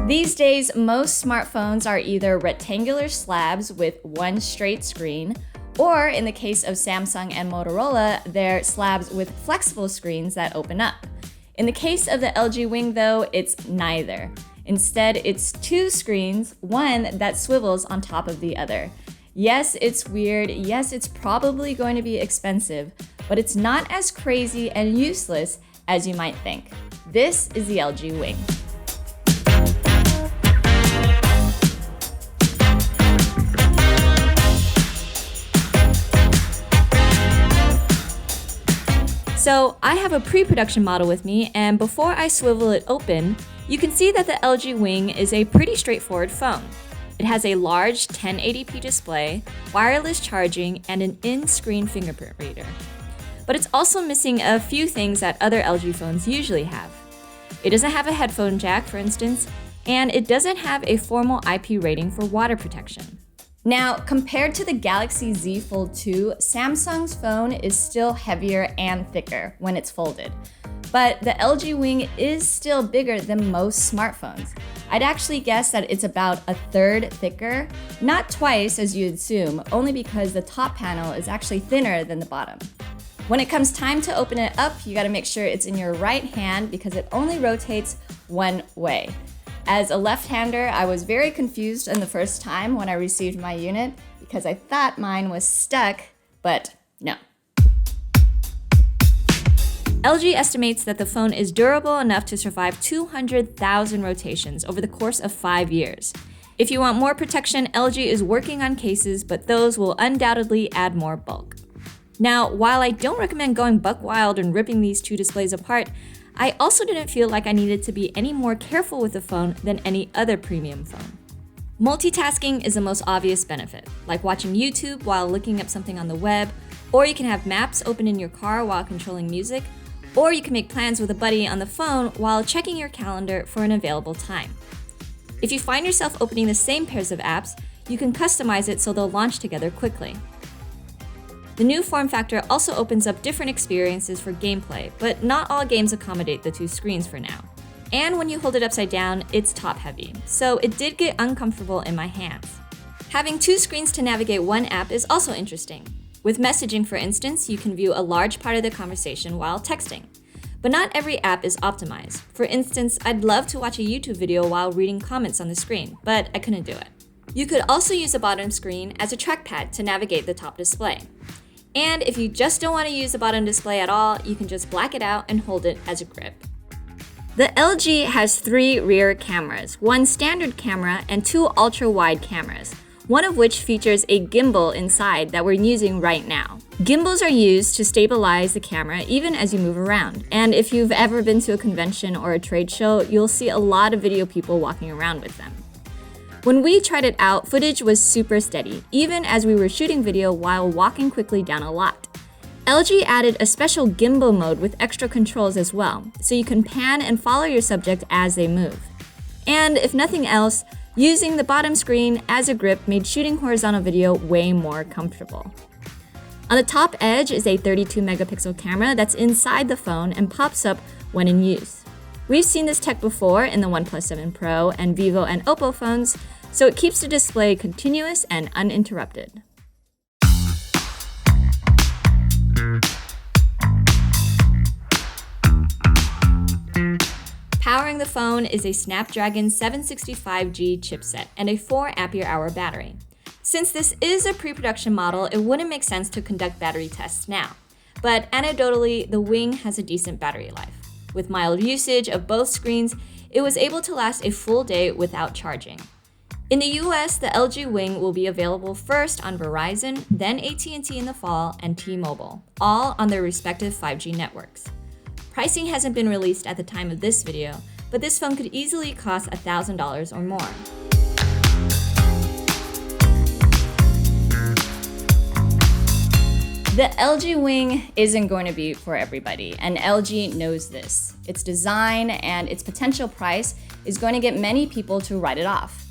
These days, most smartphones are either rectangular slabs with one straight screen, or in the case of Samsung and Motorola, they're slabs with flexible screens that open up. In the case of the LG Wing though, it's neither. Instead, it's two screens, one that swivels on top of the other. Yes, it's weird, yes, it's probably going to be expensive, but it's not as crazy and useless as you might think. This is the LG Wing. So I have a pre-production model with me, and before I swivel it open, you can see that the LG Wing is a pretty straightforward phone. It has a large 1080p display, wireless charging, and an in-screen fingerprint reader. But it's also missing a few things that other LG phones usually have. It doesn't have a headphone jack, for instance, and it doesn't have a formal IP rating for water protection. Now, compared to the Galaxy Z Fold 2, Samsung's phone is still heavier and thicker when it's folded. But the LG Wing is still bigger than most smartphones. I'd actually guess that it's about a third thicker, not twice as you'd assume, only because the top panel is actually thinner than the bottom. When it comes time to open it up, you gotta make sure it's in your right hand because it only rotates one way. As a left-hander, I was very confused in the first time when I received my unit because I thought mine was stuck, but no. LG estimates that the phone is durable enough to survive 200,000 rotations over the course of 5 years. If you want more protection, LG is working on cases, but those will undoubtedly add more bulk. Now, while I don't recommend going buck wild and ripping these two displays apart, I also didn't feel like I needed to be any more careful with the phone than any other premium phone. Multitasking is the most obvious benefit, like watching YouTube while looking up something on the web, or you can have maps open in your car while controlling music, or you can make plans with a buddy on the phone while checking your calendar for an available time. If you find yourself opening the same pairs of apps, you can customize it so they'll launch together quickly. The new form factor also opens up different experiences for gameplay, but not all games accommodate the two screens for now. And when you hold it upside down, it's top-heavy, so it did get uncomfortable in my hands. Having two screens to navigate one app is also interesting. With messaging, for instance, you can view a large part of the conversation while texting. But not every app is optimized. For instance, I'd love to watch a YouTube video while reading comments on the screen, but I couldn't do it. You could also use the bottom screen as a trackpad to navigate the top display. And if you just don't want to use the bottom display at all, you can just black it out and hold it as a grip. The LG has 3 rear cameras, one standard camera and 2 ultra-wide cameras, one of which features a gimbal inside that we're using right now. Gimbals are used to stabilize the camera even as you move around, and if you've ever been to a convention or a trade show, you'll see a lot of video people walking around with them. When we tried it out, footage was super steady, even as we were shooting video while walking quickly down a lot. LG added a special gimbal mode with extra controls as well, so you can pan and follow your subject as they move. And if nothing else, using the bottom screen as a grip made shooting horizontal video way more comfortable. On the top edge is a 32 megapixel camera that's inside the phone and pops up when in use. We've seen this tech before in the OnePlus 7 Pro and Vivo and Oppo phones, so it keeps the display continuous and uninterrupted. Powering the phone is a Snapdragon 765G chipset and a 4 ampere-hour battery. Since this is a pre-production model, it wouldn't make sense to conduct battery tests now. But anecdotally, the Wing has a decent battery life. With mild usage of both screens, it was able to last a full day without charging. In the US, the LG Wing will be available first on Verizon, then AT&T in the fall, and T-Mobile, all on their respective 5G networks. Pricing hasn't been released at the time of this video, but this phone could easily cost $1,000 or more. The LG Wing isn't going to be for everybody, and LG knows this. Its design and its potential price is going to get many people to write it off.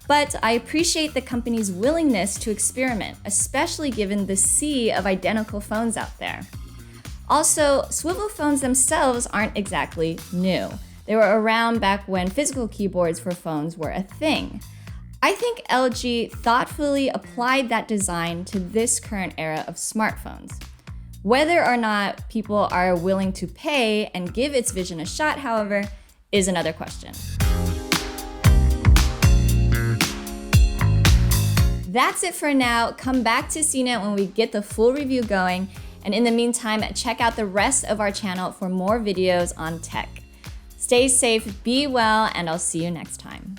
But I appreciate the company's willingness to experiment, especially given the sea of identical phones out there. Also, swivel phones themselves aren't exactly new. They were around back when physical keyboards for phones were a thing. I think LG thoughtfully applied that design to this current era of smartphones. Whether or not people are willing to pay and give its vision a shot, however, is another question. That's it for now. Come back to CNET when we get the full review going. And in the meantime, check out the rest of our channel for more videos on tech. Stay safe, be well, and I'll see you next time.